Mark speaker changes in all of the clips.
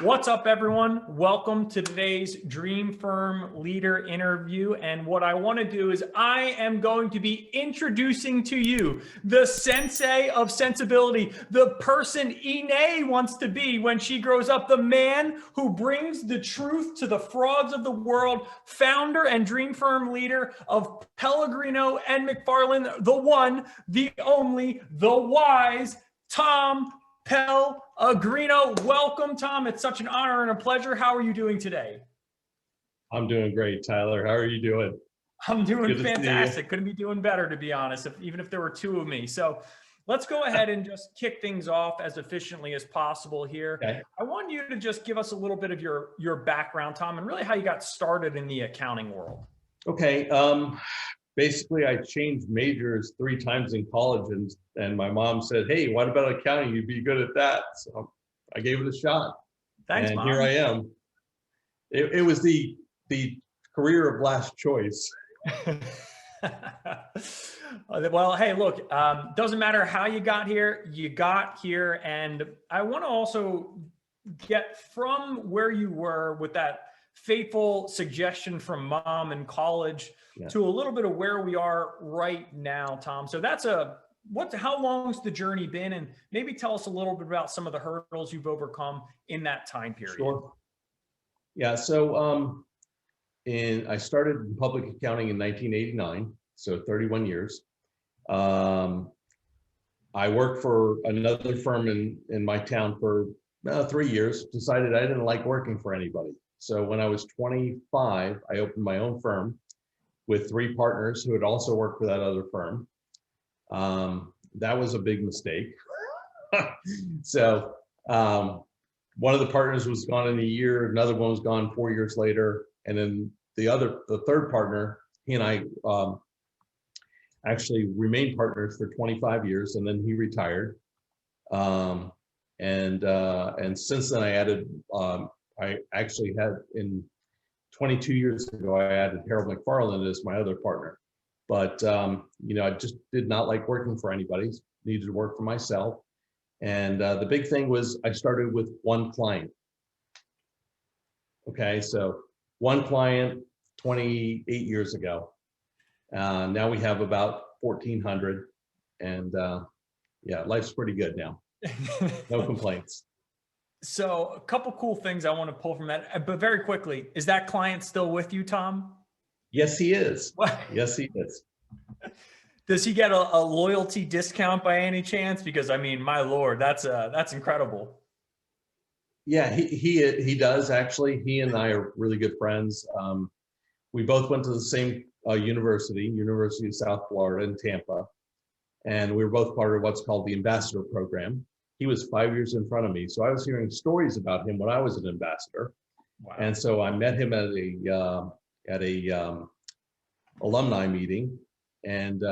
Speaker 1: What's up, everyone? Welcome to today's Dream Firm Leader interview. And what I want to do is I am going to be introducing to you the sensei of sensibility, the person Ine wants to be when she grows up, the man who brings the truth to the frauds of the world, founder and Dream Firm leader of Pellegrino and McFarland, the one, the only, the wise, Tom Pellegrino. Welcome, Tom. It's such an honor and a pleasure. How are you doing today?
Speaker 2: I'm doing great, Tyler. How are you doing?
Speaker 1: I'm doing fantastic. Couldn't be doing better, to be honest, even if there were two of me. So let's go ahead and just kick things off as efficiently as possible here.
Speaker 2: Okay.
Speaker 1: I want you to just give us a little bit of your background, Tom, and really how you got started in the accounting world.
Speaker 2: Okay. Basically, I changed majors 3 times in college, and my mom said, "Hey, what about accounting? You'd be good at that." So I gave it a shot.
Speaker 1: Thanks,
Speaker 2: and
Speaker 1: Mom.
Speaker 2: Here I am. It was the career of last choice.
Speaker 1: Well, hey, look, doesn't matter how you got here. And I want to also get from where you were with that fateful suggestion from Mom in college to a little bit of where we are right now, Tom. So that's how long's the journey been? And maybe tell us a little bit about some of the hurdles you've overcome in that time period.
Speaker 2: Sure. Yeah. So I started in public accounting in 1989, so 31 years. I worked for another firm in my town for 3 years, decided I didn't like working for anybody. So when I was 25, I opened my own firm with 3 partners who had also worked for that other firm. That was a big mistake. So one of the partners was gone in a year, another one was gone 4 years later, and then the third partner, he and I actually remained partners for 25 years, and then he retired. And since then I actually had, in 22 years ago, I added Harold McFarland as my other partner. But, I just did not like working for anybody, needed to work for myself. And the big thing was I started with one client. Okay, so one client 28 years ago. Now we have about 1,400. And life's pretty good now. No complaints.
Speaker 1: So a couple cool things I want to pull from that, but very quickly, is that client still with you, Tom?
Speaker 2: Yes, he is. Yes, he is.
Speaker 1: Does he get a loyalty discount by any chance? Because I mean, my Lord, that's incredible.
Speaker 2: Yeah, he does actually. He and I are really good friends. We both went to the same University of South Florida in Tampa, and we were both part of what's called the Ambassador Program. He was 5 years in front of me, so I was hearing stories about him when I was an ambassador.
Speaker 1: Wow.
Speaker 2: And so I met him at a alumni meeting, and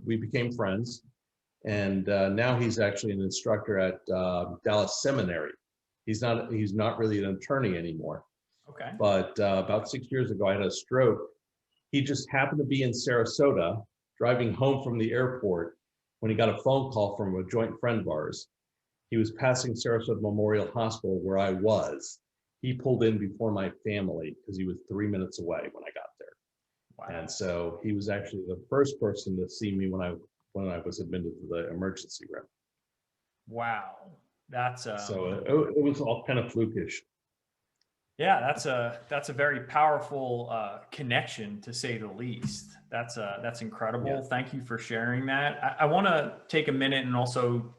Speaker 2: we became friends. And now he's actually an instructor at Dallas Seminary. He's not really an attorney anymore.
Speaker 1: Okay.
Speaker 2: But about 6 years ago, I had a stroke. He just happened to be in Sarasota, driving home from the airport, when he got a phone call from a joint friend of ours. He was passing Sarasota Memorial Hospital where I was. He pulled in before my family because he was 3 minutes away when I got there. Wow. And so he was actually the first person to see me when I was admitted to the emergency room.
Speaker 1: Wow. That's
Speaker 2: so it was all kind of flukish.
Speaker 1: Yeah, that's a very powerful connection, to say the least. That's incredible. Yeah. Thank you for sharing that. I want to take a minute and also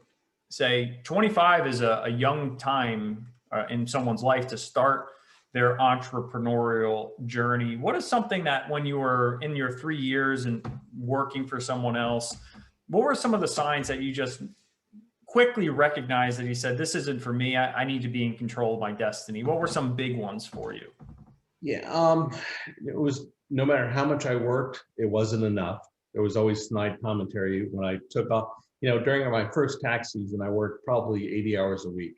Speaker 1: say 25 is a young time in someone's life to start their entrepreneurial journey. What is something that when you were in your 3 years and working for someone else, what were some of the signs that you just quickly recognized that you said, this isn't for me, I need to be in control of my destiny? What were some big ones for you?
Speaker 2: Yeah, it was, no matter how much I worked, it wasn't enough. There was always snide commentary when I took off. During my first tax season, I worked probably 80 hours a week.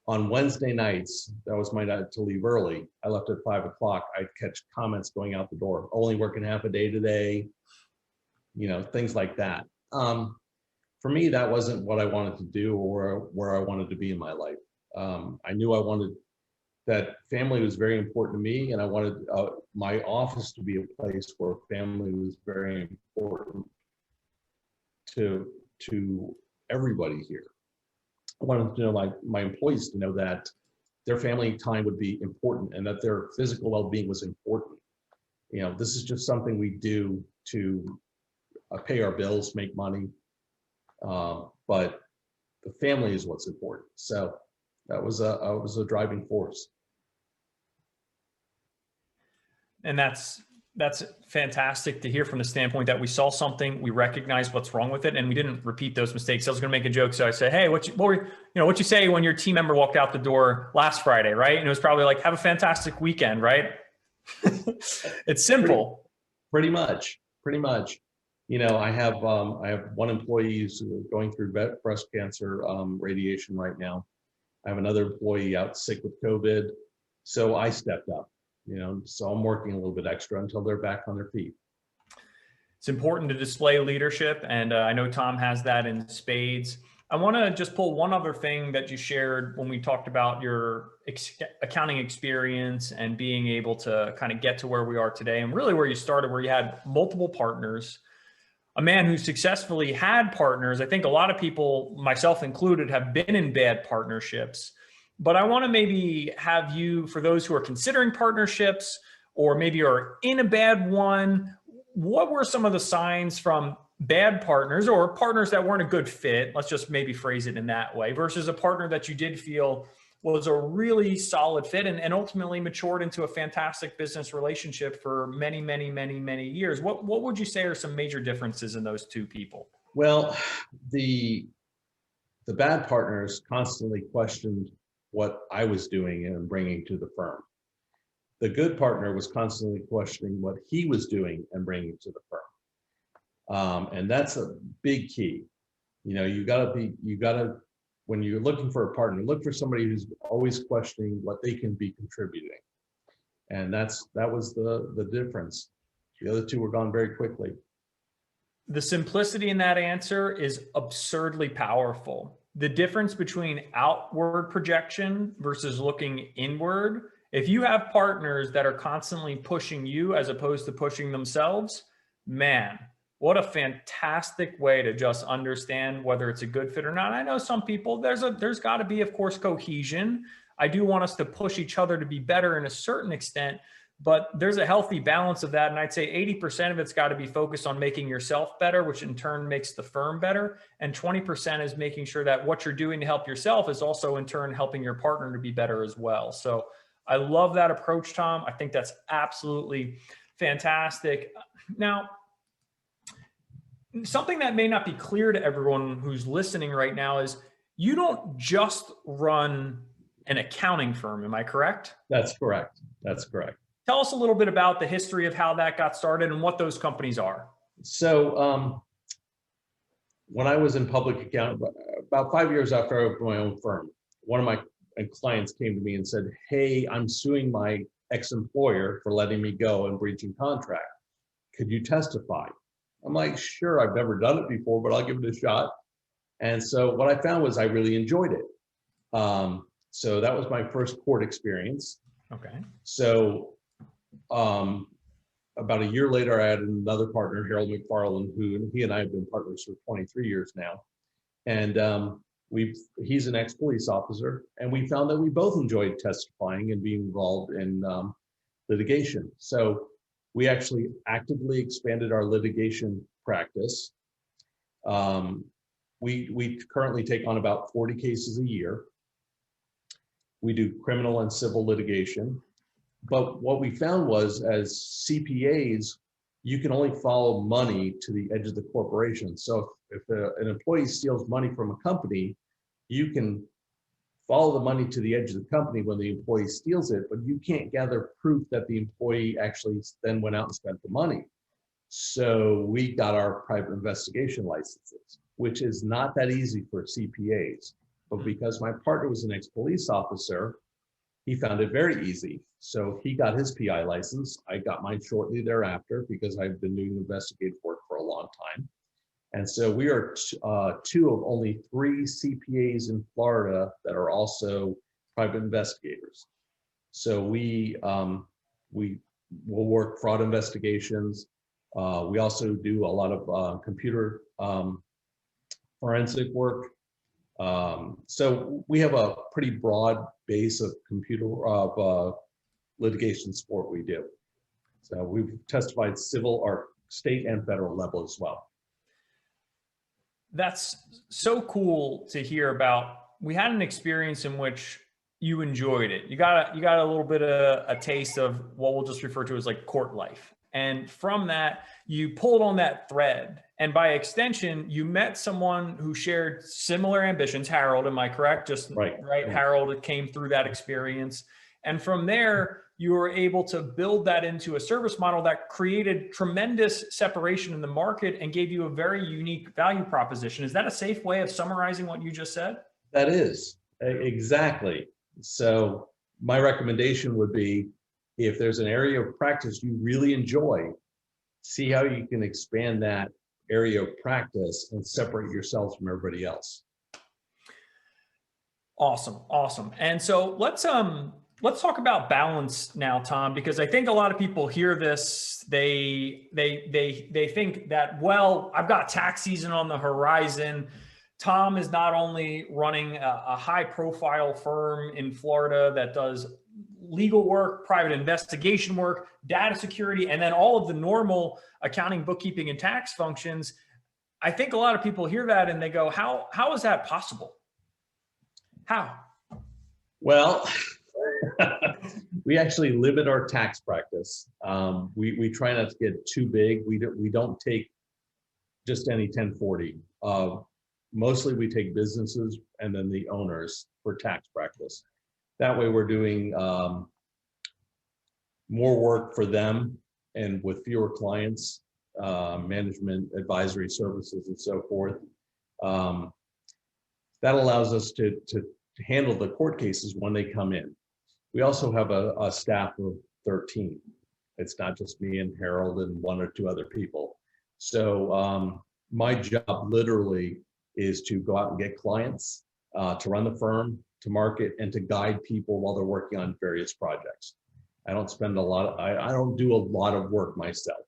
Speaker 2: On Wednesday nights, that was my night to leave early. I left at 5 o'clock. I'd catch comments going out the door, only working half a day today, things like that. For me, that wasn't what I wanted to do or where I wanted to be in my life. I knew I wanted that family was very important to me, and I wanted my office to be a place where family was very important to everybody here. I wanted to know my employees to know that their family time would be important and that their physical well-being was important. You know, this is just something we do to pay our bills, make money, but the family is what's important. So that was a driving force.
Speaker 1: And that's fantastic to hear from the standpoint that we saw something, we recognized what's wrong with it, and we didn't repeat those mistakes. I was going to make a joke, so I said, "Hey, what you say when your team member walked out the door last Friday, right?" And it was probably like, "Have a fantastic weekend," right? It's simple.
Speaker 2: Pretty much. You know, I have one employee who's going through breast cancer radiation right now. I have another employee out sick with COVID, so I stepped up. You know, so I'm working a little bit extra until they're back on their feet.
Speaker 1: It's important to display leadership, and I know Tom has that in spades. I want to just pull one other thing that you shared when we talked about your accounting experience and being able to kind of get to where we are today, and really where you started, where you had multiple partners, a man who successfully had partners. I think a lot of people, myself included, have been in bad partnerships. But I want to maybe have you, for those who are considering partnerships or maybe are in a bad one, what were some of the signs from bad partners or partners that weren't a good fit? Let's just maybe phrase it in that way, versus a partner that you did feel was a really solid fit and ultimately matured into a fantastic business relationship for many, many, many, many years. What would you say are some major differences in those two people?
Speaker 2: Well, the bad partners constantly questioned what I was doing and bringing to the firm. The good partner was constantly questioning what he was doing and bringing to the firm. And that's a big key. You know, when you're looking for a partner, look for somebody who's always questioning what they can be contributing. And that was the difference. The other two were gone very quickly.
Speaker 1: The simplicity in that answer is absurdly powerful. The difference between outward projection versus looking inward. If you have partners that are constantly pushing you as opposed to pushing themselves, man, what a fantastic way to just understand whether it's a good fit or not. I know some people, there's got to be, of course, cohesion. I do want us to push each other to be better in a certain extent, but there's a healthy balance of that. And I'd say 80% of it's got to be focused on making yourself better, which in turn makes the firm better. And 20% is making sure that what you're doing to help yourself is also in turn helping your partner to be better as well. So I love that approach, Tom. I think that's absolutely fantastic. Now, something that may not be clear to everyone who's listening right now is you don't just run an accounting firm. Am I correct?
Speaker 2: That's correct. That's correct.
Speaker 1: Tell us a little bit about the history of how that got started and what those companies are.
Speaker 2: So when I was in public accounting, about 5 years after I opened my own firm, one of my clients came to me and said, "Hey, I'm suing my ex-employer for letting me go and breaching contract. Could you testify?" I'm like, "Sure, I've never done it before, but I'll give it a shot." And so what I found was I really enjoyed it. So that was my first court experience.
Speaker 1: Okay.
Speaker 2: So about a year later, I had another partner, Harold McFarland, who he and I have been partners for 23 years now. And he's an ex-police officer, and we found that we both enjoyed testifying and being involved in litigation. So we actually actively expanded our litigation practice. We currently take on about 40 cases a year. We do criminal and civil litigation. But what we found was, as CPAs, you can only follow money to the edge of the corporation. So if an employee steals money from a company, you can follow the money to the edge of the company when the employee steals it, but you can't gather proof that the employee actually then went out and spent the money. So we got our private investigation licenses, which is not that easy for CPAs. But because my partner was an ex-police officer, he found it very easy. So he got his PI license. I got mine shortly thereafter because I've been doing investigative work for a long time. And so we are two of only 3 CPAs in Florida that are also private investigators. So we will work fraud investigations. We also do a lot of computer forensic work. So we have a pretty broad base of litigation support we do. So we've testified civil or state and federal level as well.
Speaker 1: That's so cool to hear about. We had an experience in which you enjoyed it. You got a little bit of a taste of what we'll just refer to as like court life. And from that, you pulled on that thread. And by extension, you met someone who shared similar ambitions. Harold, am I correct? Just right.
Speaker 2: Yeah.
Speaker 1: Harold came through that experience. And from there, you were able to build that into a service model that created tremendous separation in the market and gave you a very unique value proposition. Is that a safe way of summarizing what you just said?
Speaker 2: That is, exactly. So my recommendation would be, if there's an area of practice you really enjoy, see how you can expand that area of practice and separate yourselves from everybody else.
Speaker 1: Awesome. Awesome. And so let's talk about balance now, Tom, because I think a lot of people hear this, they think that, well, I've got tax season on the horizon. Tom is not only running a high profile firm in Florida that does legal work, private investigation work, data security, and then all of the normal accounting, bookkeeping, and tax functions. I think a lot of people hear that and they go, how is that possible? How?
Speaker 2: Well, we actually limit our tax practice. We try not to get too big. We don't take just any 1040. Mostly we take businesses and then the owners for tax practice. That way we're doing more work for them and with fewer clients, management, advisory services, and so forth. That allows us to handle the court cases when they come in. We also have a staff of 13. It's not just me and Harold and 1 or 2 other people. So my job literally is to go out and get clients, to run the firm, to market, and to guide people while they're working on various projects. I don't spend a lot of, I don't do a lot of work myself.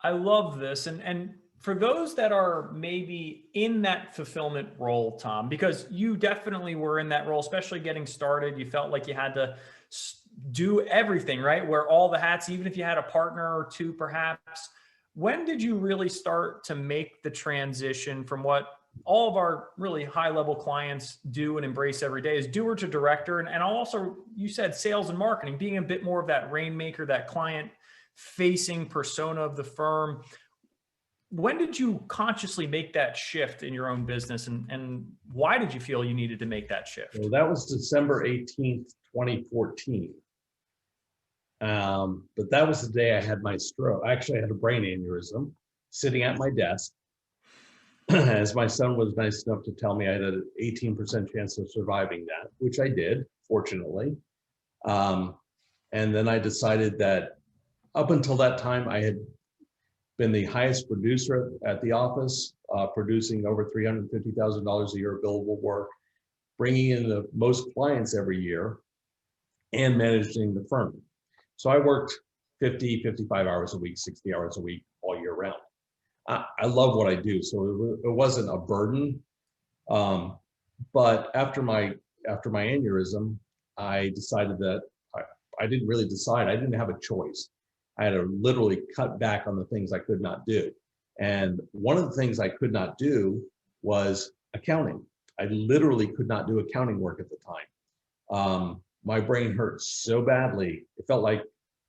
Speaker 1: I love this. And for those that are maybe in that fulfillment role, Tom, because you definitely were in that role, especially getting started, you felt like you had to do everything, right? Wear all the hats, even if you had a partner or 2, perhaps. When did you really start to make the transition from what all of our really high level clients do and embrace every day is doer to director? And also, you said sales and marketing, being a bit more of that rainmaker, that client facing persona of the firm. When did you consciously make that shift in your own business, and why did you feel you needed to make that shift?
Speaker 2: Well, that was December 18th, 2014. But that was the day I had my stroke. Actually, I had a brain aneurysm sitting at my desk. As my son was nice enough to tell me I had an 18% chance of surviving that, which I did, fortunately. And then I decided that up until that time, I had been the highest producer at the office, producing over $350,000 a year of billable work, bringing in the most clients every year, and managing the firm. So I worked 50, 55 hours a week, 60 hours a week, all year round. I love what I do, so it wasn't a burden. But after my aneurysm, I decided that I didn't really decide. I didn't have a choice. I had to literally cut back on the things I could not do. And one of the things I could not do was accounting. I literally could not do accounting work at the time. My brain hurt so badly, it felt like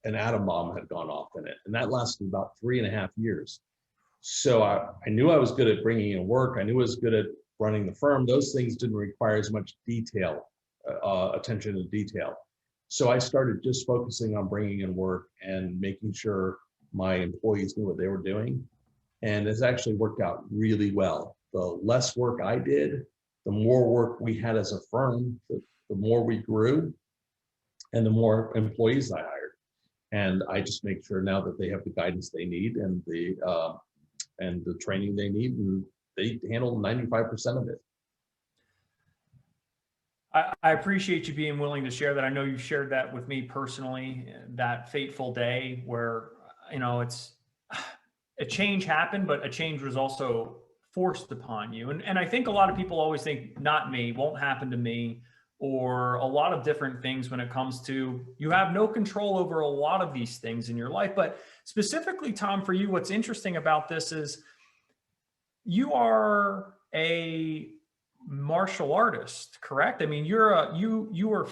Speaker 2: an atom bomb had gone off in it. And that lasted about 3.5 years. So I knew I was good at bringing in work. I knew I was good at running the firm. Those things didn't require as much detail, attention to detail. So I started just focusing on bringing in work and making sure my employees knew what they were doing. And it's actually worked out really well. The less work I did, the more work we had as a firm, the more we grew, and the more employees I hired. And I just make sure now that they have the guidance they need and the and the training they need, and they handle 95% of it.
Speaker 1: I appreciate you being willing to share that. I know you've shared that with me personally, that fateful day where, it's a change happened, but a change was also forced upon you. And I think a lot of people always think, not me, won't happen to me, or a lot of different things when it comes to, you have no control over a lot of these things in your life. But specifically, Tom, for you, what's interesting about this is you are a martial artist, correct? I mean, you were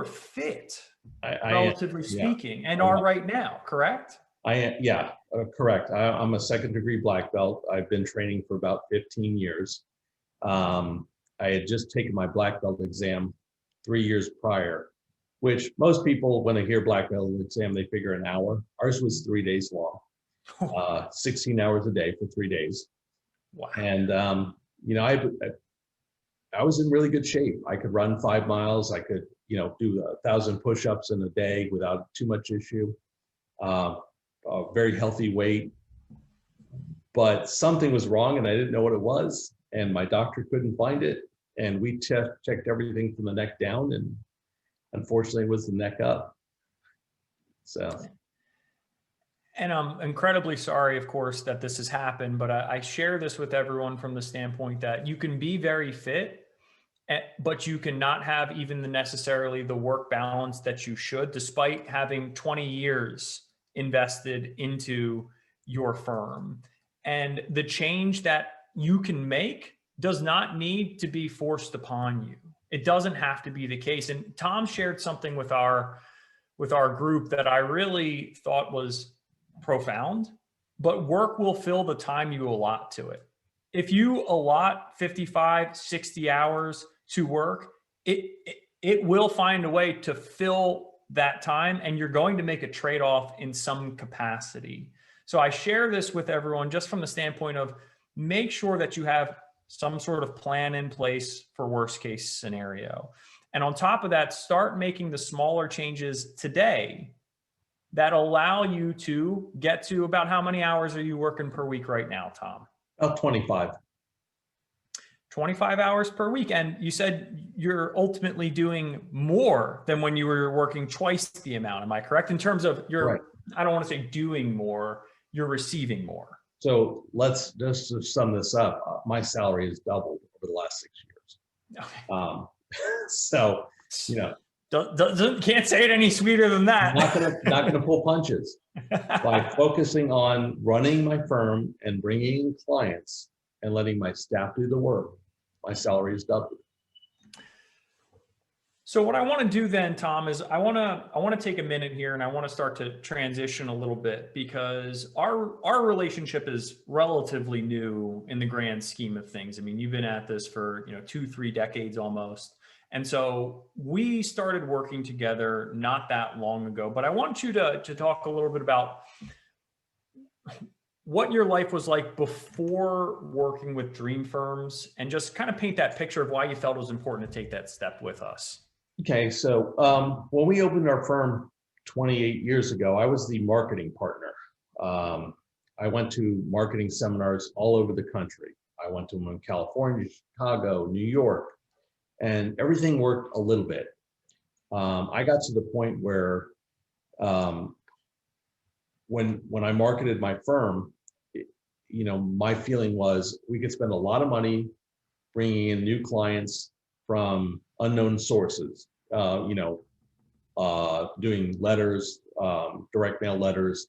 Speaker 1: fit, relatively speaking, and are right now, correct?
Speaker 2: Correct. I'm a second-degree black belt. I've been training for about 15 years. I had just taken my black belt exam 3 years prior, which most people, when they hear black belt exam, they figure an hour. Ours was 3 days long, 16 hours a day for 3 days.
Speaker 1: Wow.
Speaker 2: And I was in really good shape. I could run 5 miles. I could, do 1,000 push-ups in a day without too much issue. A very healthy weight, but something was wrong and I didn't know what it was. And my doctor couldn't find it. And we checked everything from the neck down, and unfortunately it was the neck up. So.
Speaker 1: And I'm incredibly sorry, of course, that this has happened, but I share this with everyone from the standpoint that you can be very fit, but you cannot have even necessarily the work balance that you should, despite having 20 years invested into your firm. And the change that you can make does not need to be forced upon you. It doesn't have to be the case. And Tom shared something with our group that I really thought was profound, but work will fill the time you allot to it. If you allot 55, 60 hours to work, it will find a way to fill that time, and you're going to make a trade-off in some capacity. So I share this with everyone just from the standpoint of, make sure that you have some sort of plan in place for worst case scenario. And on top of that, start making the smaller changes today that allow you to get to, about how many hours are you working per week right now, Tom?
Speaker 2: About 25.
Speaker 1: 25 hours per week. And you said you're ultimately doing more than when you were working twice the amount. Am I correct? In terms of
Speaker 2: Right.
Speaker 1: I don't want to say doing more, you're receiving more.
Speaker 2: So let's just sum this up. My salary has doubled over the last 6 years.
Speaker 1: Okay.
Speaker 2: So,
Speaker 1: Can't say it any sweeter than that.
Speaker 2: not gonna pull punches. By focusing on running my firm and bringing in clients and letting my staff do the work, my salary is doubled.
Speaker 1: So what I want to do then, Tom, is I want to take a minute here, and I want to start to transition a little bit, because our relationship is relatively new in the grand scheme of things. I mean, you've been at this for 2-3 decades almost. And so we started working together not that long ago, but I want you to talk a little bit about what your life was like before working with dream firms, and just kind of paint that picture of why you felt it was important to take that step with us.
Speaker 2: Okay, so when we opened our firm 28 years ago, I was the marketing partner. I went to marketing seminars all over the country. I went to them in California, Chicago, New York, and everything worked a little bit. I got to the point where when I marketed my firm, my feeling was we could spend a lot of money bringing in new clients from unknown sources, doing letters, direct mail letters,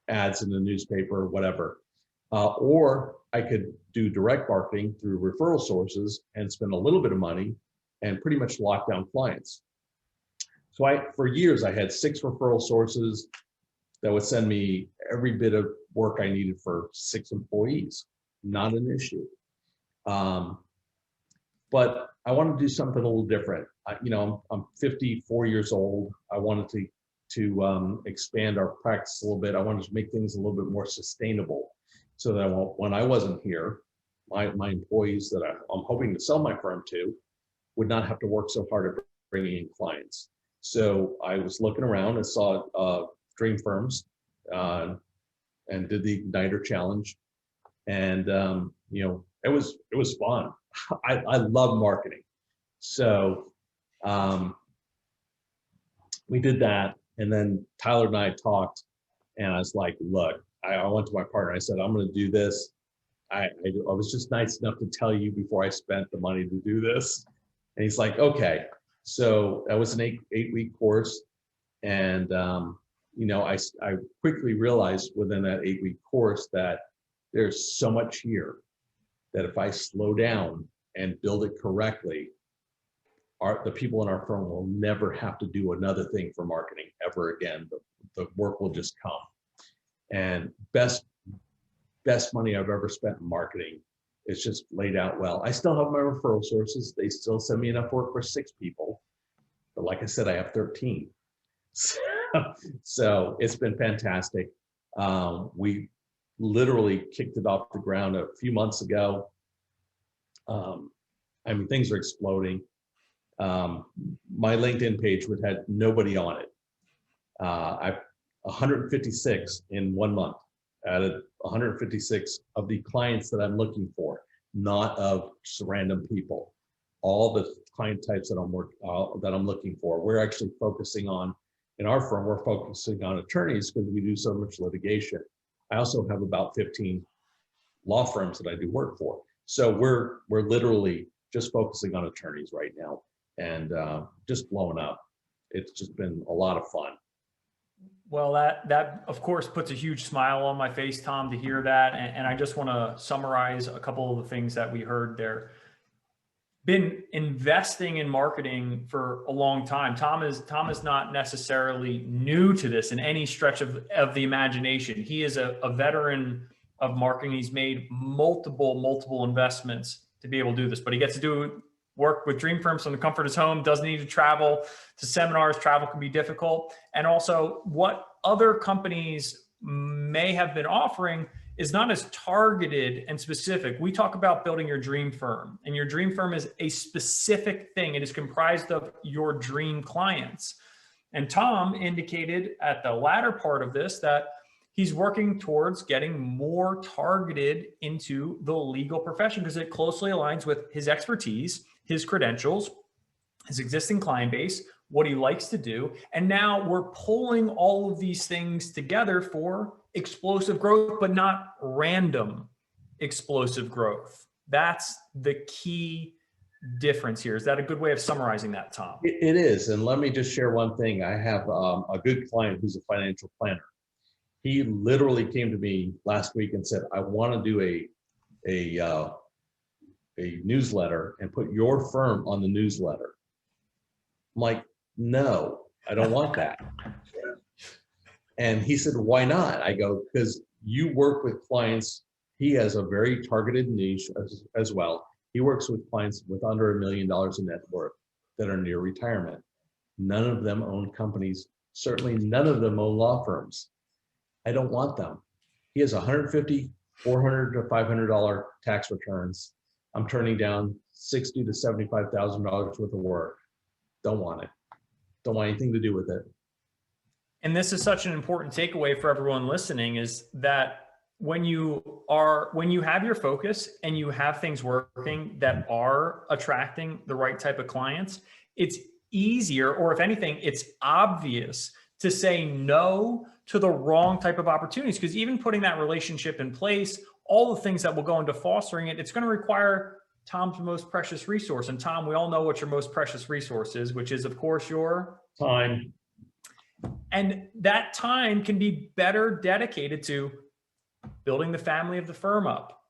Speaker 2: ads in the newspaper, whatever. Or I could do direct marketing through referral sources and spend a little bit of money and pretty much lock down clients. So for years, I had 6 referral sources that would send me every bit of work I needed for 6 employees. Not an issue. But I wanted to do something a little different. I'm 54 years old. I wanted to expand our practice a little bit. I wanted to make things a little bit more sustainable, so that when I wasn't here, my employees that I'm hoping to sell my firm to would not have to work so hard at bringing in clients. So I was looking around and saw dream firms and did the Igniter Challenge. And, it was fun. I love marketing. So we did that. And then Tyler and I talked, and I was like, look, I went to my partner. I said, I'm going to do this. I was just nice enough to tell you before I spent the money to do this. And he's like, okay. So that was an eight-week course. And, I quickly realized within that 8-week course that there's so much here that if I slow down and build it correctly, the people in our firm will never have to do another thing for marketing ever again. The work will just come. And best money I've ever spent in marketing is just laid out well. I still have my referral sources. They still send me enough work for 6 people. But like I said, I have 13. So it's been fantastic. We literally kicked it off the ground a few months ago. Things are exploding. My LinkedIn page would have nobody on it. I've 156 in 1 month, added 156 of the clients that I'm looking for, not of just random people. All the client types that I'm looking for. We're actually focusing on, in our firm, we're focusing on attorneys because we do so much litigation. I also have about 15 law firms that I do work for. So we're literally just focusing on attorneys right now, and just blowing up. It's just been a lot of fun.
Speaker 1: Well, that of course puts a huge smile on my face, Tom, to hear that. And I just want to summarize a couple of the things that we heard there. Been investing in marketing for a long time. Tom is not necessarily new to this in any stretch of the imagination. He is a veteran of marketing. He's made multiple investments to be able to do this, but he gets to do work with dream firms from the comfort of his home, doesn't need to travel to seminars. Travel can be difficult. And also what other companies may have been offering is not as targeted and specific. We talk about building your dream firm, and your dream firm is a specific thing. It is comprised of your dream clients. And Tom indicated at the latter part of this that he's working towards getting more targeted into the legal profession because it closely aligns with his expertise, his credentials, his existing client base, what he likes to do. And now we're pulling all of these things together for explosive growth, but not random explosive growth. That's the key difference here. Is that a good way of summarizing that, Tom?
Speaker 2: It is. And let me just share one thing. I have a good client who's a financial planner. He literally came to me last week and said, I want to do a newsletter and put your firm on the newsletter. I'm like, no, I don't want that. And he said, why not? I go, because you work with clients. He has a very targeted niche as well. He works with clients with under $1 million in net worth that are near retirement. None of them own companies. Certainly none of them own law firms. I don't want them. He has $150, $400 to $500 tax returns. I'm turning down $60,000 to $75,000 worth of work. Don't want it. Don't want anything to do with it.
Speaker 1: And this is such an important takeaway for everyone listening, is that when you have your focus and you have things working that are attracting the right type of clients, it's easier, or if anything, it's obvious to say no to the wrong type of opportunities. Because even putting that relationship in place, all the things that will go into fostering it, it's going to require Tom's most precious resource. And Tom, we all know what your most precious resource is, which is, of course, your
Speaker 2: time.
Speaker 1: And that time can be better dedicated to building the family of the firm up,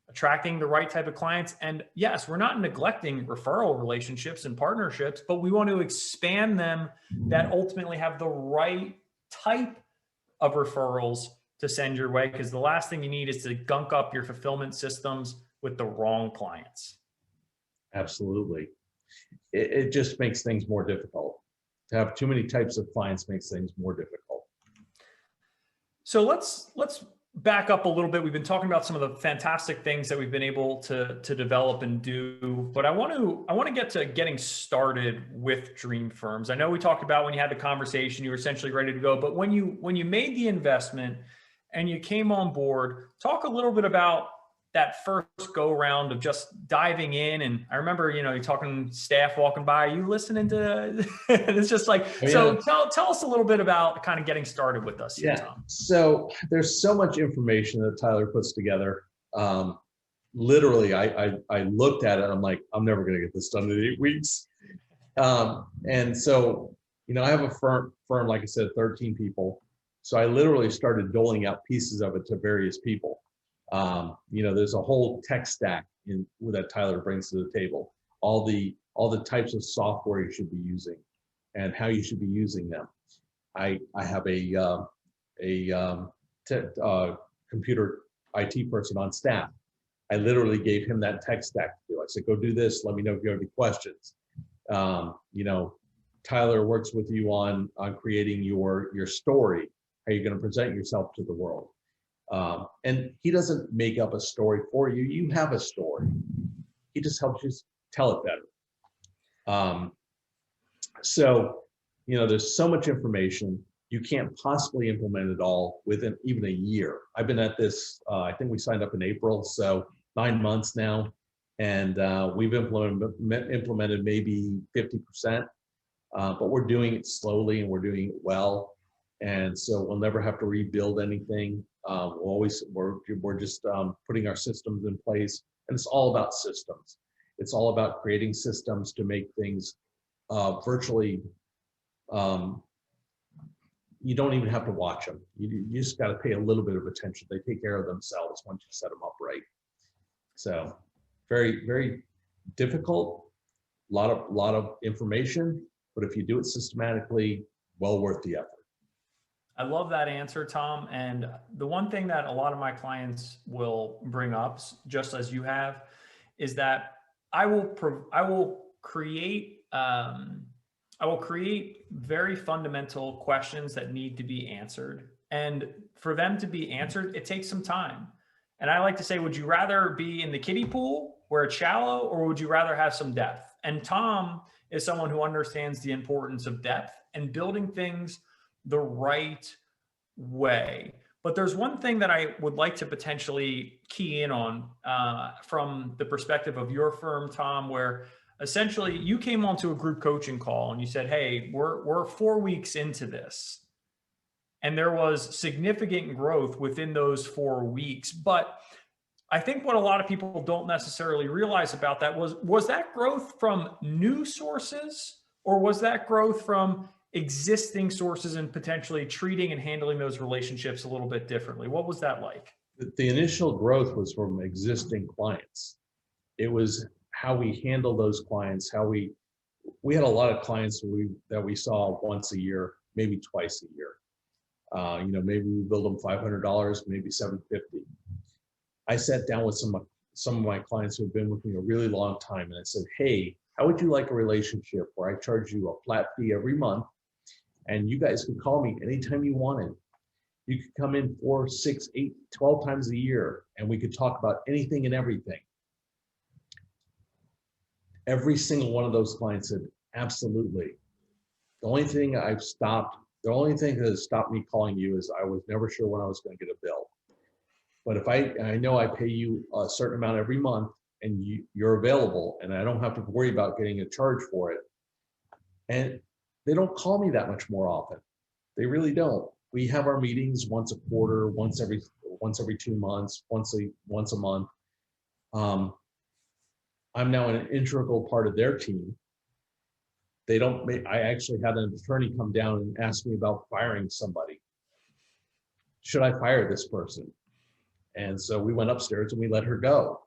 Speaker 1: attracting the right type of clients. And yes, we're not neglecting referral relationships and partnerships, but we want to expand them that ultimately have the right type of referrals to send your way. Because the last thing you need is to gunk up your fulfillment systems with the wrong clients.
Speaker 2: Absolutely. It just makes things more difficult. To have too many types of clients makes things more difficult.
Speaker 1: So let's back up a little bit. We've been talking about some of the fantastic things that we've been able to develop and do, but I want to get to getting started with dream firms. I know we talked about when you had the conversation, you were essentially ready to go, but when you made the investment and you came on board. Talk a little bit about that first go round of just diving in. And I remember, you're talking staff walking by, you listening to, it's just like,
Speaker 2: Oh, yeah.
Speaker 1: so tell us a little bit about kind of getting started with us here,
Speaker 2: Yeah.
Speaker 1: Tom.
Speaker 2: So there's so much information that Tyler puts together. Literally, I looked at it and I'm like, I'm never going to get this done in 8 weeks. And so, I have a firm, like I said, 13 people. So I literally started doling out pieces of it to various people. There's a whole tech stack that Tyler brings to the table. All the types of software you should be using and how you should be using them. I have a computer IT person on staff. I literally gave him that tech stack to do. I said, go do this. Let me know if you have any questions. Tyler works with you on creating your story. How you're going to present yourself to the world. And he doesn't make up a story for you. You have a story. He just helps you tell it better. So, there's so much information. You can't possibly implement it all within even a year. I've been at this, I think we signed up in April, so 9 months now. And we've implemented maybe 50%, but we're doing it slowly and we're doing it well. And so we'll never have to rebuild anything. We're just putting our systems in place, and it's all about systems. It's all about creating systems to make things virtually. You don't even have to watch them. You just got to pay a little bit of attention. They take care of themselves once you set them up right. So very, very difficult, lot of information, but if you do it systematically, well worth the effort.
Speaker 1: I love that answer, Tom. And the one thing that a lot of my clients will bring up, just as you have, is that I will create very fundamental questions that need to be answered. And for them to be answered, it takes some time. And I like to say, would you rather be in the kiddie pool where it's shallow, or would you rather have some depth? And Tom is someone who understands the importance of depth and building things the right way. But there's one thing that I would like to potentially key in on from the perspective of your firm, Tom, where essentially you came onto a group coaching call and you said, hey, we're 4 weeks into this. And there was significant growth within those 4 weeks. But I think what a lot of people don't necessarily realize about that was that growth from new sources, or was that growth from existing sources and potentially treating and handling those relationships a little bit differently? What was that like?
Speaker 2: The initial growth was from existing clients. It was how we handle those clients, how we had a lot of clients that we saw once a year, maybe twice a year. Maybe we billed them $500, maybe $750. I sat down with some of my clients who have been with me a really long time, and I said, hey, how would you like a relationship where I charge you a flat fee every month, and you guys could call me anytime you wanted. You could come in 4, 6, 8, 12 times a year, and we could talk about anything and everything. Every single one of those clients said, absolutely. The only thing that has stopped me calling you is I was never sure when I was going to get a bill. But if I know I pay you a certain amount every month and you're available and I don't have to worry about getting a charge for it. And they don't call me that much more often. They really don't. We have our meetings once a quarter, once every 2 months, once a month. I'm now an integral part of their team. I actually had an attorney come down and ask me about firing somebody. Should I fire this person? And so we went upstairs and we let her go.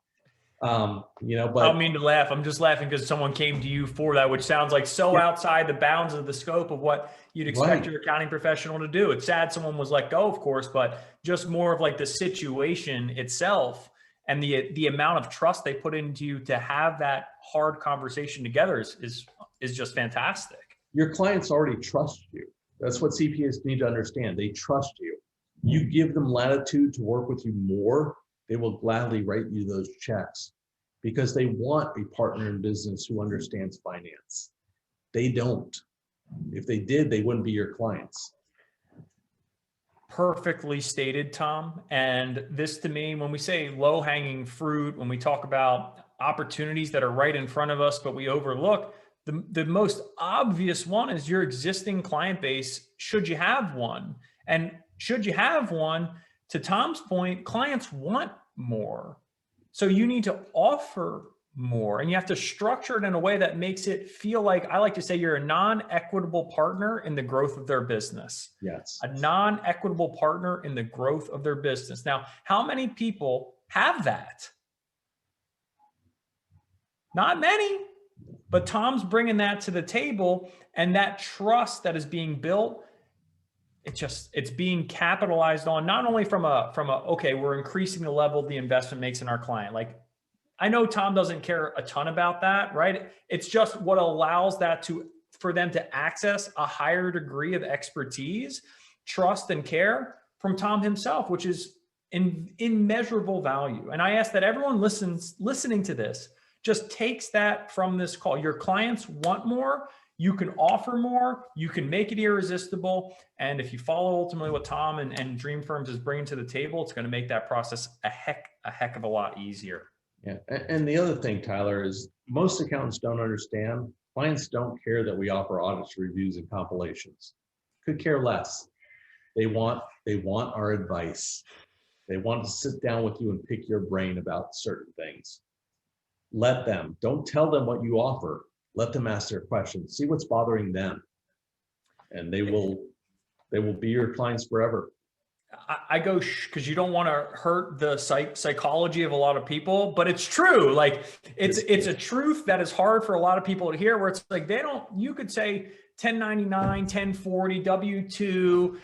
Speaker 2: But
Speaker 1: I don't mean to laugh. I'm just laughing because someone came to you for that, which sounds like so outside the bounds of the scope of what you'd expect your accounting professional to do. It's sad someone was let go, of course, but just more of like the situation itself and the amount of trust they put into you to have that hard conversation together is just fantastic.
Speaker 2: Your clients already trust you. That's what CPAs need to understand. They trust you. You give them latitude to work with you more, they will gladly write you those checks because they want a partner in business who understands finance. They don't. If they did, they wouldn't be your clients.
Speaker 1: perfectly stated, Tom. And this to me, when we say low hanging fruit, when we talk about opportunities that are right in front of us, but we overlook, the most obvious one is your existing client base, should you have one. And should you have one, to Tom's point, clients want more. So you need to offer more, and you have to structure it in a way that makes it feel like, I like to say, you're a non-equitable partner in the growth of their business.
Speaker 2: Yes.
Speaker 1: A non-equitable partner in the growth of their business. Now, how many people have that? Not many, but Tom's bringing that to the table, and that trust that is being built, it's being capitalized on, not only from a, okay, we're increasing the level the investment makes in our client. Like, I know Tom doesn't care a ton about that, right? It's just what allows that for them to access a higher degree of expertise, trust, and care from Tom himself, which is immeasurable value. And I ask that everyone listening to this just takes that from this call. Your clients want more. You can offer more. You can make it irresistible. And if you follow ultimately what Tom and Dream Firms is bringing to the table, it's going to make that process a heck of a lot easier.
Speaker 2: Yeah, and the other thing, Tyler, is most accountants don't understand. Clients don't care that we offer audits, reviews, and compilations. Could care less. They want our advice. They want to sit down with you and pick your brain about certain things. Let them. Don't tell them what you offer. Let them ask their questions. See what's bothering them, and they will be your clients forever.
Speaker 1: I go because you don't want to hurt the psychology of a lot of people, but it's true. Like it's a truth that is hard for a lot of people to hear, where it's like you could say 1099, 1040, W-2,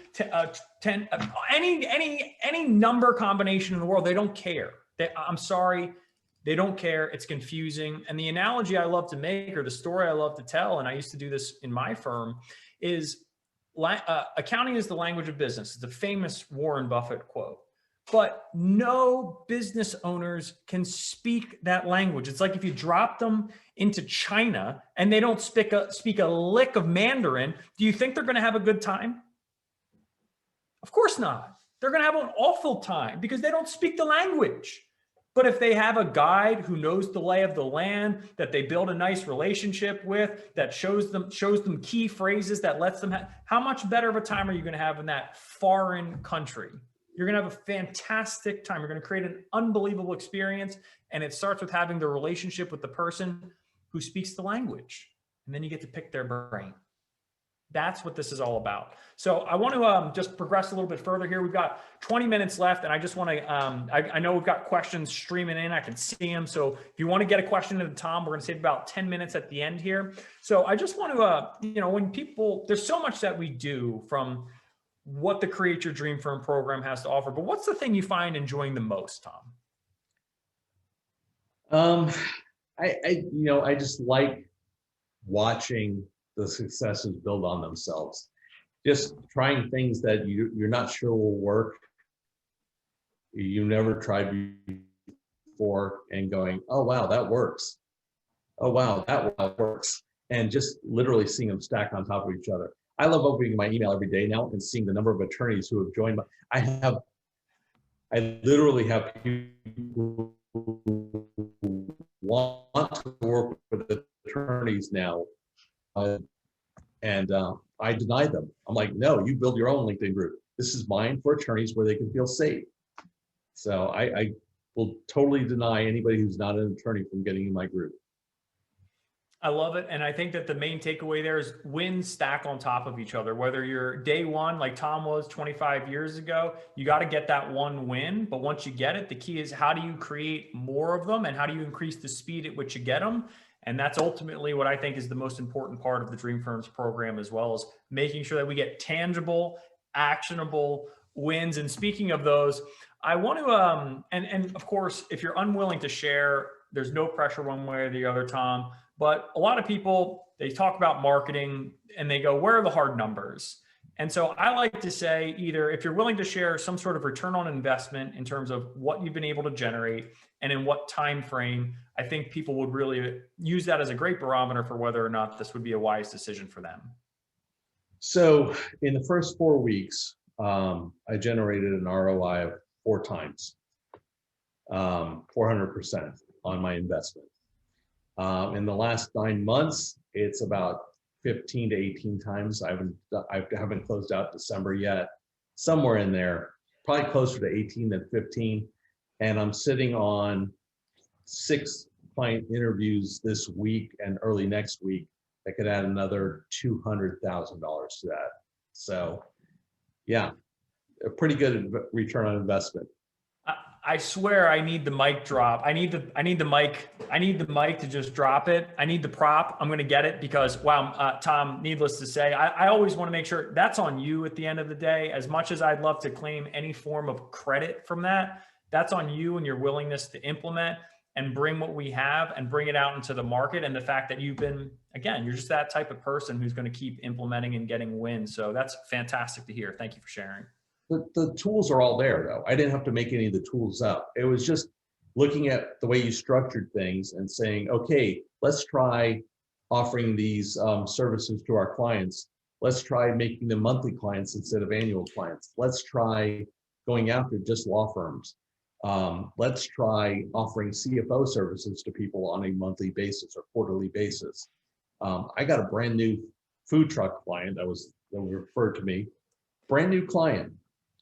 Speaker 1: 10, any number combination in the world. They don't care. I'm sorry. They don't care. It's confusing. And the analogy I love to make, or the story I love to tell, and I used to do this in my firm, is accounting is the language of business. It's a famous Warren Buffett quote. But no business owners can speak that language. It's like if you drop them into China and they don't speak a lick of Mandarin, do you think they're going to have a good time? Of course not. They're going to have an awful time because they don't speak the language. But if they have a guide who knows the lay of the land, that they build a nice relationship with, that shows them key phrases, that lets them have, how much better of a time are you going to have in that foreign country? You're going to have a fantastic time. You're going to create an unbelievable experience. And it starts with having the relationship with the person who speaks the language. And then you get to pick their brain. That's what this is all about. So I want to just progress a little bit further here. We've got 20 minutes left, and I just want to, I know we've got questions streaming in. I can see them. So if you want to get a question into Tom, we're going to save about 10 minutes at the end here. So I just want to, when people, there's so much that we do from what the Create Your Dream Firm program has to offer, but what's the thing you find enjoying the most, Tom?
Speaker 2: I just like watching the successes build on themselves. Just trying things that you're not sure will work, you never tried before, and going, oh wow, that works. Oh wow, that works. And just literally seeing them stack on top of each other. I love opening my email every day now and seeing the number of attorneys who have joined. I literally have people who want to work with attorneys now. And I deny them. I'm like, no, you build your own LinkedIn group. This is mine for attorneys where they can feel safe. So I will totally deny anybody who's not an attorney from getting in my group.
Speaker 1: I love it. And I think that the main takeaway there is wins stack on top of each other. Whether you're day one, like Tom was 25 years ago, you got to get that one win. But once you get it, the key is how do you create more of them, and how do you increase the speed at which you get them? And that's ultimately what I think is the most important part of the Dream Firms program, as well as making sure that we get tangible, actionable wins. And speaking of those, I want to, and of course, if you're unwilling to share, there's no pressure one way or the other, Tom. But a lot of people, they talk about marketing and they go, where are the hard numbers? And so I like to say, either if you're willing to share some sort of return on investment in terms of what you've been able to generate and in what time frame, I think people would really use that as a great barometer for whether or not this would be a wise decision for them.
Speaker 2: So in the first 4 weeks, I generated an ROI of 4 times, 400% on my investment. In the last 9 months, it's about 15 to 18 times. I haven't closed out December yet, somewhere in there, probably closer to 18 than 15. And I'm sitting on 6 client interviews this week and early next week that could add another $200,000 to that. So yeah, a pretty good return on investment.
Speaker 1: I swear I need the mic drop. I need the mic to just drop it. I need the prop. I'm going to get it because, wow, Tom, needless to say, I always want to make sure that's on you at the end of the day. As much as I'd love to claim any form of credit from that, that's on you and your willingness to implement and bring what we have and bring it out into the market. And the fact that you've been, again, you're just that type of person who's going to keep implementing and getting wins. So that's fantastic to hear. Thank you for sharing.
Speaker 2: The tools are all there, though. I didn't have to make any of the tools up. It was just looking at the way you structured things and saying, okay, let's try offering these services to our clients. Let's try making them monthly clients instead of annual clients. Let's try going after just law firms. Let's try offering CFO services to people on a monthly basis or quarterly basis. I got a brand new food truck client that referred to me, brand new client.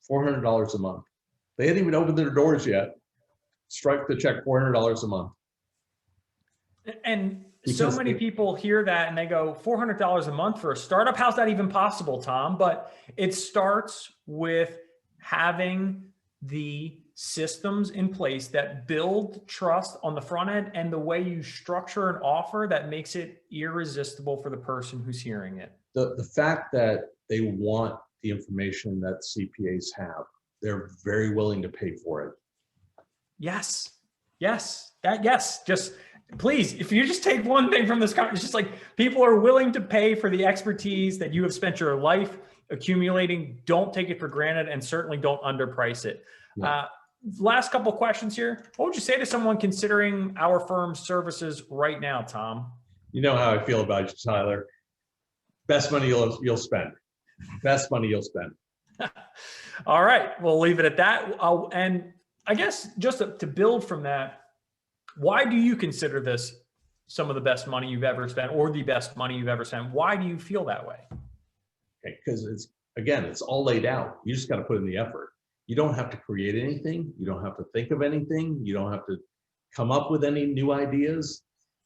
Speaker 2: $400 a month. They hadn't even opened their doors yet. Strike the check, $400 a month.
Speaker 1: And so many people hear that and they go, $400 a month for a startup? How's that even possible, Tom? But it starts with having the systems in place that build trust on the front end and the way you structure an offer that makes it irresistible for the person who's hearing it.
Speaker 2: The fact that they want the information that CPAs have, they're very willing to pay for it.
Speaker 1: Yes. Just please, if you just take one thing from this conversation, it's just like people are willing to pay for the expertise that you have spent your life accumulating. Don't take it for granted and certainly don't underprice it. Yeah. Last couple of questions here. What would you say to someone considering our firm's services right now, Tom?
Speaker 2: You know how I feel about you, Tyler. Best money you'll spend. Best money you'll spend.
Speaker 1: All right, we'll leave it at that. And I guess just to build from that, why do you consider this some of the best money you've ever spent or the best money you've ever spent? Why do you feel that way?
Speaker 2: Okay, because it's all laid out. You just got to put in the effort. You don't have to create anything. You don't have to think of anything. You don't have to come up with any new ideas.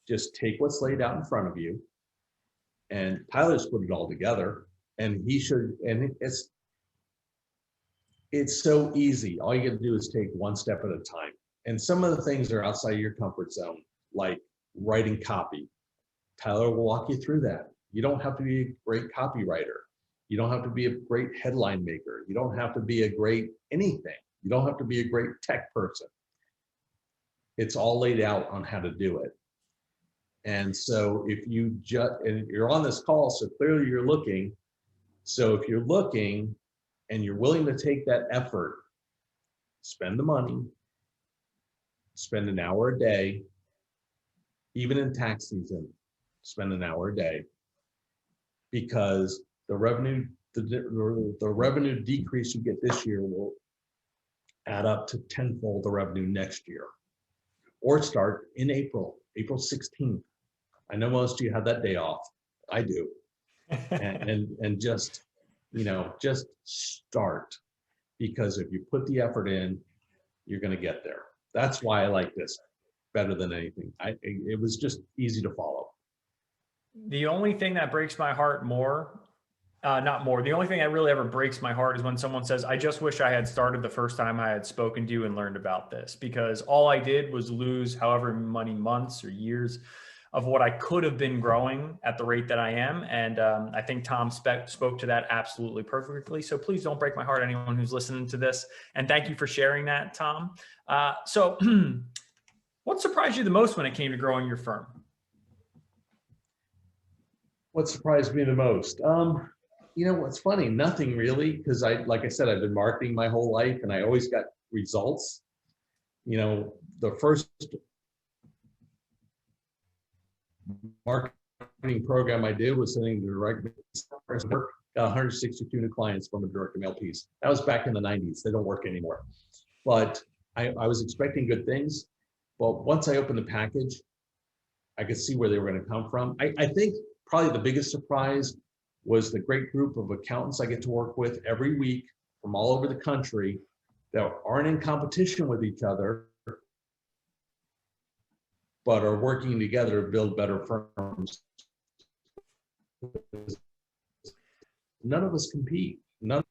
Speaker 2: Just take what's laid out in front of you. And Tyler's put it all together. And he should, and it's so easy. All you got to do is take one step at a time. And some of the things are outside your comfort zone, like writing copy. Tyler will walk you through that. You don't have to be a great copywriter. You don't have to be a great headline maker. You don't have to be a great anything. You don't have to be a great tech person. It's all laid out on how to do it. And so if you and you're on this call, so clearly you're looking. So if you're looking and you're willing to take that effort, spend the money, spend an hour a day, even in tax season, spend an hour a day, because the revenue decrease you get this year will add up to tenfold the revenue next year, or start in April 16th. I know most of you have that day off. I do. and just start, because if you put the effort in, you're going to get there. That's why I like this better than anything. It was just easy to follow.
Speaker 1: The only thing that breaks my heart the only thing that really ever breaks my heart is when someone says, I just wish I had started the first time I had spoken to you and learned about this, because all I did was lose however many months or years of what I could have been growing at the rate that I am. And I think Tom spoke to that absolutely perfectly. So please don't break my heart, anyone who's listening to this. And thank you for sharing that, Tom. So what surprised you the most when it came to growing your firm?
Speaker 2: What surprised me the most? What's funny, nothing really, because like I said, I've been marketing my whole life and I always got results. The first marketing program I did was sending direct work, 162 new clients from a direct mail piece. That was back in the 90s. They don't work anymore. But I was expecting good things. But once I opened the package, I could see where they were going to come from. I think probably the biggest surprise was the great group of accountants I get to work with every week from all over the country that aren't in competition with each other, but are working together to build better firms. None of us compete. None.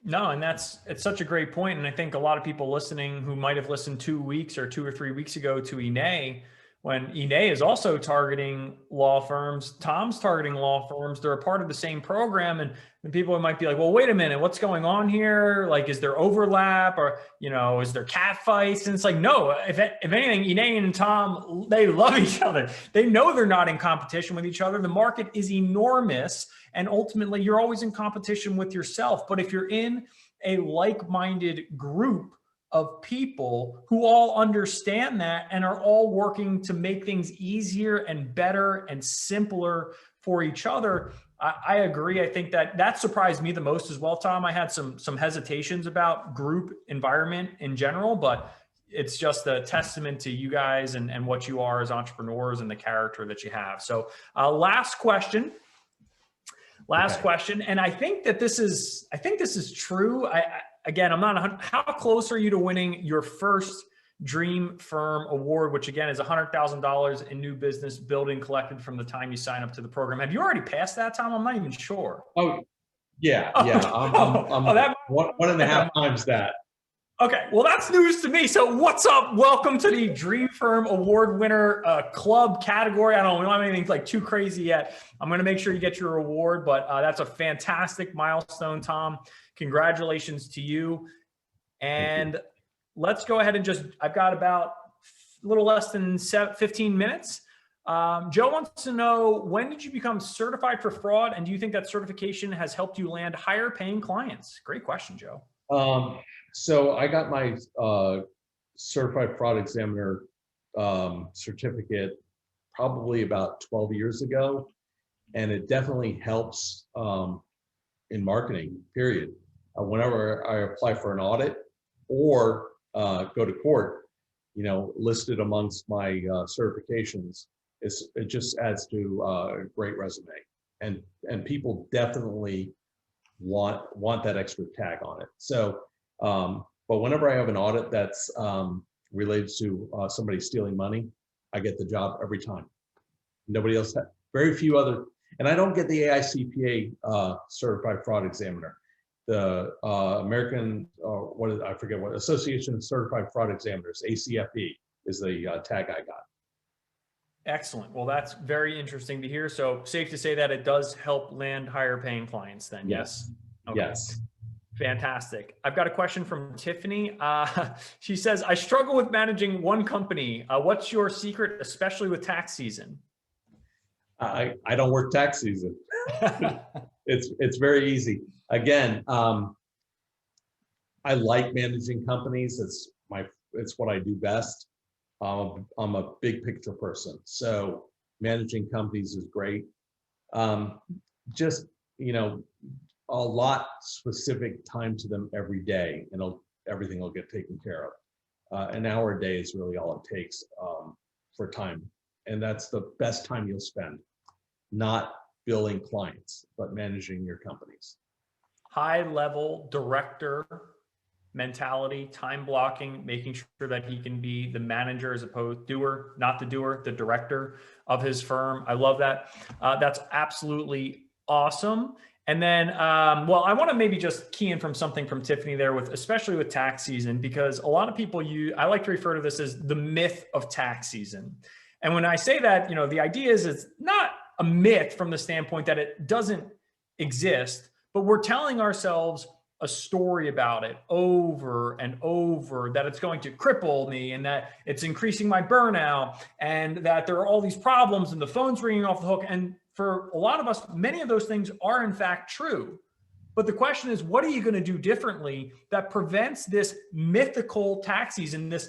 Speaker 1: No, and it's such a great point. And I think a lot of people listening who might have listened 2 weeks or 2 or 3 weeks ago to Ine, when Ine is also targeting law firms, Tom's targeting law firms, they're a part of the same program. And people might be like, well, wait a minute, what's going on here? Like, is there overlap or, is there cat fights? And it's like, no, if anything, Ine and Tom, they love each other. They know they're not in competition with each other. The market is enormous. And ultimately, you're always in competition with yourself. But if you're in a like-minded group of people who all understand that and are all working to make things easier and better and simpler for each other, I agree. I think that surprised me the most as well, Tom. I had some hesitations about group environment in general, but it's just a testament to you guys and what you are as entrepreneurs and the character that you have. So last question. Last question. And I think this is true. Again, I'm not, how close are you to winning your first Dream Firm Award, which again is $100,000 in new business building collected from the time you sign up to the program? Have you already passed that, Tom? I'm not even sure.
Speaker 2: Oh, yeah. I'm 1.5 times that.
Speaker 1: Okay, well, that's news to me. So what's up? Welcome to the Dream Firm Award winner club category. We don't have anything like too crazy yet. I'm going to make sure you get your award, but that's a fantastic milestone, Tom. Congratulations to you. And let's go ahead and I've got about a little less than 15 minutes. Joe wants to know, when did you become certified for fraud? And do you think that certification has helped you land higher paying clients? Great question, Joe.
Speaker 2: So I got my certified fraud examiner certificate probably about 12 years ago, and it definitely helps in marketing, period. Whenever I apply for an audit or go to court, listed amongst my certifications, it just adds to a great resume, and people definitely want that extra tag on it. So, but whenever I have an audit that's related to somebody stealing money, I get the job every time. Nobody else, very few other, and I don't get the AICPA certified fraud examiner. The American, I forget what, Association of Certified Fraud Examiners, ACFE, is the tag I got.
Speaker 1: Excellent. Well, that's very interesting to hear. So safe to say that it does help land higher paying clients then, yes? Okay.
Speaker 2: Yes.
Speaker 1: Fantastic. I've got a question from Tiffany. She says, I struggle with managing one company. What's your secret, especially with tax season?
Speaker 2: I don't work tax season. It's very easy. Again, I like managing companies. It's what I do best. I'm a big picture person, so managing companies is great. Just, a lot specific time to them every day, and everything will get taken care of. An hour a day is really all it takes for time, and that's the best time you'll spend, not billing clients, but managing your companies. High
Speaker 1: level director mentality, time blocking, making sure that he can be the manager as opposed doer, not the doer, the director of his firm. I love that. That's absolutely awesome. And then, well, I want to maybe just key in from something from Tiffany there, especially with tax season, because a lot of people I like to refer to this as the myth of tax season. And when I say that, the idea is it's not a myth from the standpoint that it doesn't exist, but we're telling ourselves a story about it over and over, that it's going to cripple me and that it's increasing my burnout and that there are all these problems and the phone's ringing off the hook. And for a lot of us, many of those things are in fact true. But the question is, what are you going to do differently that prevents this mythical tax season, this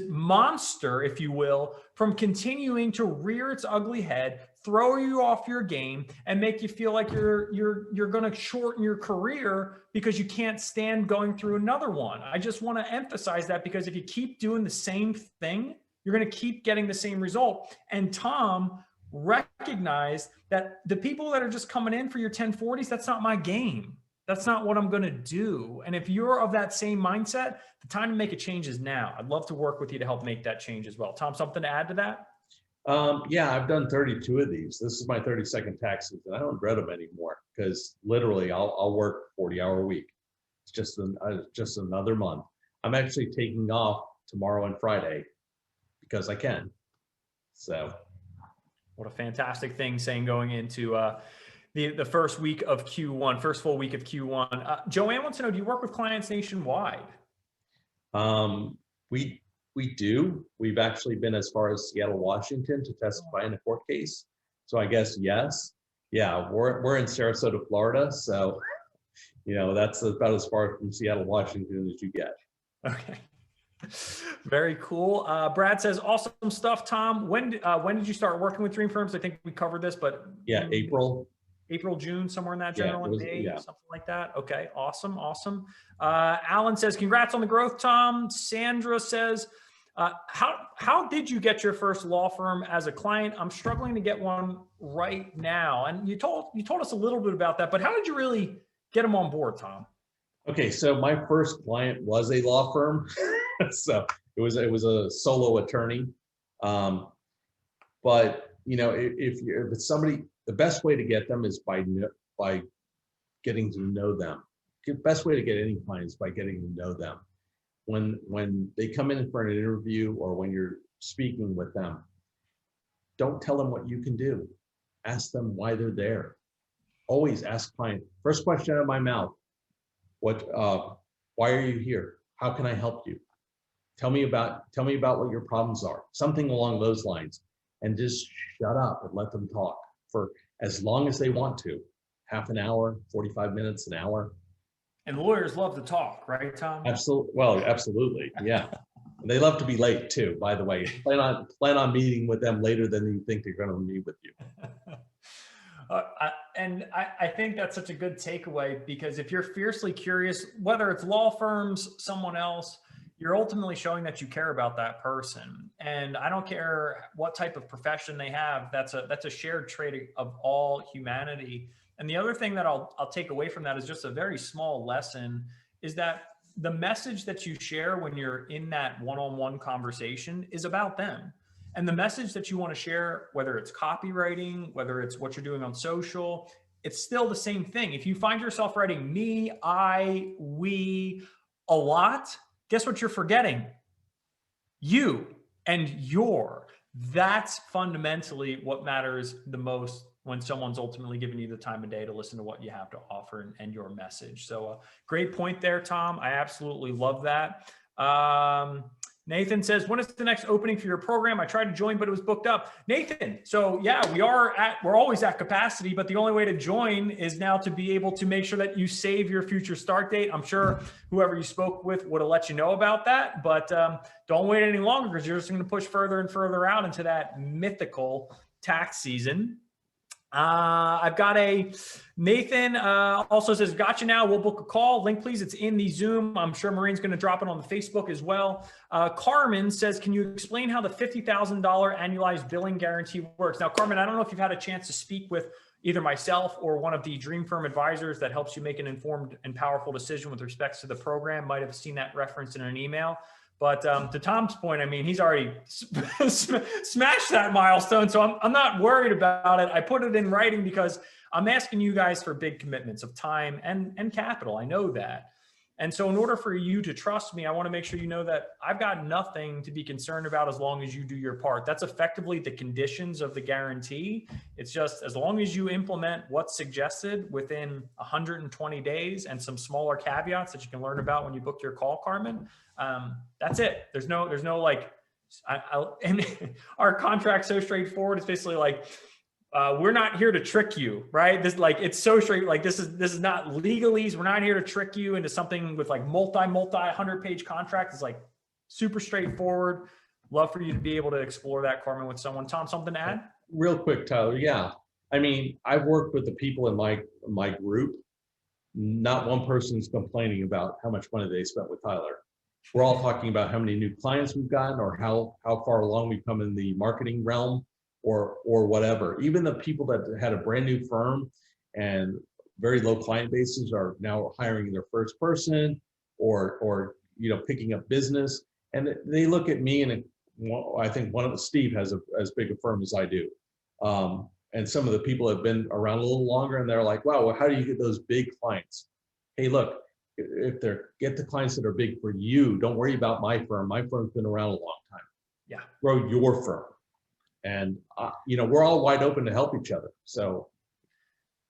Speaker 1: monster, if you will, from continuing to rear its ugly head throw you off your game and make you feel like you're going to shorten your career because you can't stand going through another one. I just want to emphasize that, because if you keep doing the same thing, you're going to keep getting the same result. And Tom recognized that the people that are just coming in for your 1040s, that's not my game. That's not what I'm going to do. And if you're of that same mindset, the time to make a change is now. I'd love to work with you to help make that change as well. Tom, something to add to that?
Speaker 2: Yeah, I've done 32 of these. This is my 32nd tax season. I don't dread them anymore, because literally I'll work 40-hour week. It's just another month. I'm actually taking off tomorrow and Friday because I can. So
Speaker 1: what a fantastic thing saying going into the first week of Q1, first full week of Q1. Joanne wants to know, do you work with clients nationwide?
Speaker 2: We do. We've actually been as far as Seattle, Washington to testify in a court case. So I guess yes. Yeah, we're in Sarasota, Florida. So, that's about as far from Seattle, Washington as you get.
Speaker 1: Okay. Very cool. Brad says, awesome stuff, Tom. When did you start working with dream firms? I think we covered this, but
Speaker 2: yeah, April,
Speaker 1: June, somewhere in that general, May,
Speaker 2: yeah.
Speaker 1: something like that. Okay, awesome. Alan says, congrats on the growth, Tom. Sandra says, how did you get your first law firm as a client? I'm struggling to get one right now. And you told us a little bit about that, but how did you really get them on board, Tom?
Speaker 2: Okay, so my first client was a law firm. So it was a solo attorney. But if it's somebody, the best way to get them is by getting to know them. The best way to get any clients is by getting to know them. When they come in for an interview or when you're speaking with them, don't tell them what you can do. Ask them why they're there. Always ask client. First question out of my mouth. Why are you here? How can I help you? Tell me about what your problems are. Something along those lines. And just shut up and let them talk for as long as they want to. Half an hour, 45 minutes, an hour.
Speaker 1: And lawyers love to talk, right, Tom?
Speaker 2: Absolutely. Well, absolutely. Yeah. They love to be late too, by the way. Plan on meeting with them later than you think they're going to meet with you.
Speaker 1: I think that's such a good takeaway, because if you're fiercely curious, whether it's law firms, someone else, you're ultimately showing that you care about that person. And I don't care what type of profession they have. That's a shared trait of all humanity. And the other thing that I'll take away from that is just a very small lesson, is that the message that you share when you're in that one-on-one conversation is about them. And the message that you want to share, whether it's copywriting, whether it's what you're doing on social, it's still the same thing. If you find yourself writing me, I, we a lot, guess what you're forgetting? You and your. That's fundamentally what matters the most when someone's ultimately giving you the time of day to listen to what you have to offer and your message. So great point there, Tom. I absolutely love that. Nathan says, when is the next opening for your program? I tried to join, but it was booked up. Nathan, so yeah, we're always at capacity, but the only way to join is now to be able to make sure that you save your future start date. I'm sure whoever you spoke with would have let you know about that, but don't wait any longer, because you're just going to push further and further out into that mythical tax season. I've got Nathan also says, gotcha now. We'll book a call. Link, please. It's in the Zoom. I'm sure Maureen's going to drop it on the Facebook as well. Carmen says, can you explain how the $50,000 annualized billing guarantee works? Now, Carmen, I don't know if you've had a chance to speak with either myself or one of the Dream Firm advisors that helps you make an informed and powerful decision with respect to the program. Might have seen that referenced in an email. But to Tom's point, I mean, he's already smashed that milestone, so I'm not worried about it. I put it in writing because I'm asking you guys for big commitments of time and capital. I know that. And so in order for you to trust me, I want to make sure you know that I've got nothing to be concerned about as long as you do your part. That's effectively the conditions of the guarantee. It's just as long as you implement what's suggested within 120 days and some smaller caveats that you can learn about when you book your call, Carmen. That's it. There's no like, and our contract's so straightforward. It's basically like, we're not here to trick you, right? This, like, it's so straight. Like, this is not legalese. We're not here to trick you into something with like multi 100-page contract. It's like super straightforward. Love for you to be able to explore that, Carmen, with someone. Tom, something to add?
Speaker 2: Real quick, Tyler. Yeah. I mean, I've worked with the people in my group. Not one person's complaining about how much money they spent with Tyler. We're all talking about how many new clients we've gotten, or how far along we've come in the marketing realm, or whatever. Even the people that had a brand new firm and very low client bases are now hiring their first person, or picking up business. And they look at me, and I think Steve has as big a firm as I do. And some of the people have been around a little longer, and they're like, wow, well, how do you get those big clients? Hey, look, get the clients that are big for you. Don't worry about my firm. My firm's been around a long time.
Speaker 1: Yeah.
Speaker 2: Grow your firm. And, we're all wide open to help each other. So.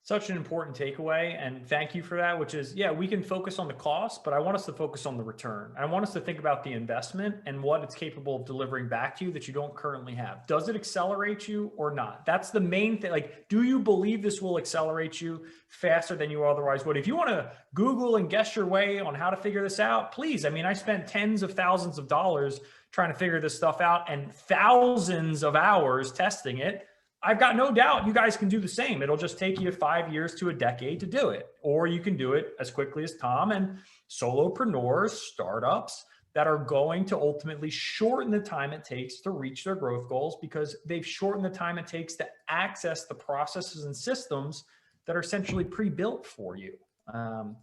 Speaker 1: Such an important takeaway, and thank you for that, which is, yeah, we can focus on the cost, but I want us to focus on the return. I want us to think about the investment and what it's capable of delivering back to you that you don't currently have. Does it accelerate you or not? That's the main thing. Like, do you believe this will accelerate you faster than you otherwise would? If you want to Google and guess your way on how to figure this out, please. I mean, I spent tens of thousands of dollars trying to figure this stuff out and thousands of hours testing it. I've got no doubt you guys can do the same. It'll just take you 5 years to a decade to do it. Or you can do it as quickly as Tom and solopreneurs, startups that are going to ultimately shorten the time it takes to reach their growth goals, because they've shortened the time it takes to access the processes and systems that are essentially pre-built for you.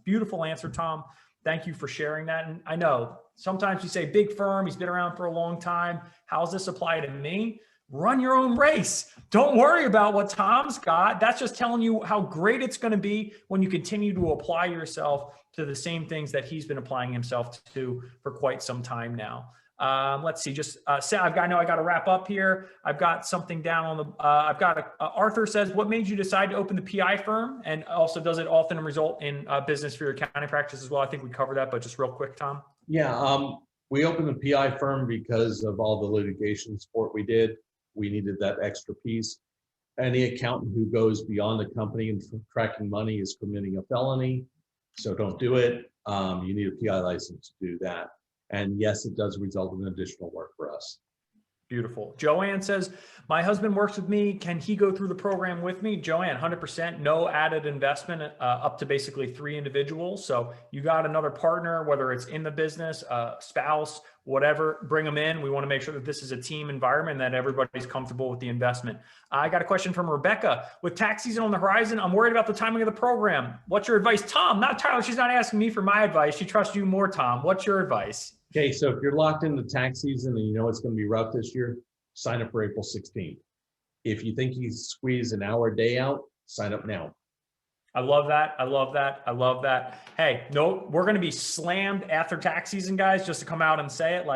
Speaker 1: Beautiful answer, Tom. Thank you for sharing that. And I know sometimes you say big firm, he's been around for a long time. How's this apply to me? Run your own race. Don't worry about what Tom's got. That's just telling you how great it's going to be when you continue to apply yourself to the same things that he's been applying himself to for quite some time now. Let's see, I know I got to wrap up here. I've got something down on the, Arthur says, what made you decide to open the PI firm? And also, does it often result in business for your accounting practice as well? I think we covered that, but just real quick, Tom.
Speaker 2: Yeah, we opened the PI firm because of all the litigation support we did. We needed that extra piece. Any accountant who goes beyond the company and tracking money is committing a felony. So don't do it. You need a PI license to do that. And yes, it does result in additional work for us.
Speaker 1: Beautiful. Joanne says, my husband works with me. Can he go through the program with me? Joanne, 100%, no added investment, up to basically 3 individuals. So you got another partner, whether it's in the business, spouse, whatever, bring them in. We want to make sure that this is a team environment, that everybody's comfortable with the investment. I got a question from Rebecca. With tax season on the horizon, I'm worried about the timing of the program. What's your advice? Tom, not Tyler. She's not asking me for my advice. She trusts you more, Tom. What's your advice?
Speaker 2: Okay, so if you're locked into tax season and you know it's going to be rough this year, sign up for April 16th. If you think you squeeze an hour a day out, sign up now.
Speaker 1: I love that. I love that. I love that. Hey, no, we're going to be slammed after tax season, guys, just to come out and say it.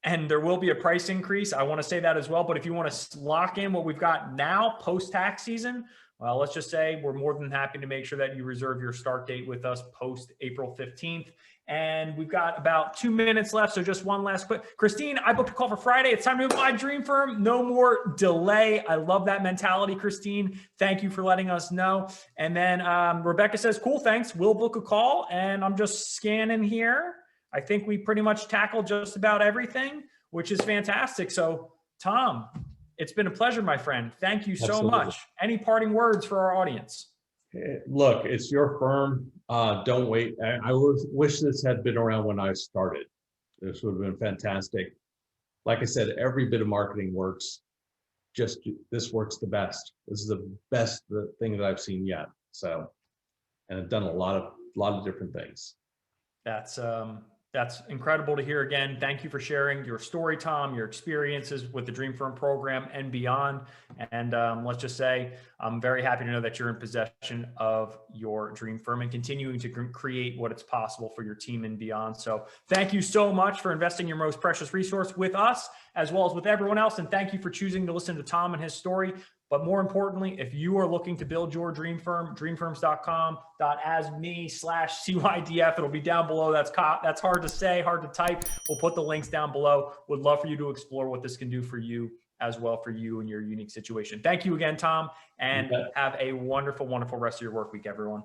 Speaker 1: And there will be a price increase. I want to say that as well. But if you want to lock in what we've got now post tax season, well, let's just say we're more than happy to make sure that you reserve your start date with us post April 15th. And we've got about 2 minutes left. So just one last quick. Christine, I booked a call for Friday. It's time to move my dream firm. No more delay. I love that mentality, Christine. Thank you for letting us know. And then Rebecca says, cool, thanks. We'll book a call. And I'm just scanning here. I think we pretty much tackled just about everything, which is fantastic. So Tom, it's been a pleasure, my friend. Thank you so
Speaker 2: Absolutely.
Speaker 1: much. Any parting words for our audience?
Speaker 2: Look, it's your firm. Don't wait. I wish this had been around when I started. This would have been fantastic. Like I said, every bit of marketing works. This works the best. This is the best thing that I've seen yet. So, and I've done a lot of different things.
Speaker 1: That's incredible to hear again. Thank you for sharing your story, Tom, your experiences with the Dream Firm program and beyond. And let's just say, I'm very happy to know that you're in possession of your Dream Firm and continuing to create what it's possible for your team and beyond. So thank you so much for investing your most precious resource with us, as well as with everyone else. And thank you for choosing to listen to Tom and his story. But more importantly, if you are looking to build your dream firm, dreamfirms.com.asme/CYDF. It'll be down below. That's hard to say, hard to type. We'll put the links down below. Would love for you to explore what this can do for you as well, for you and your unique situation. Thank you again, Tom, and have a wonderful, wonderful rest of your work week, everyone.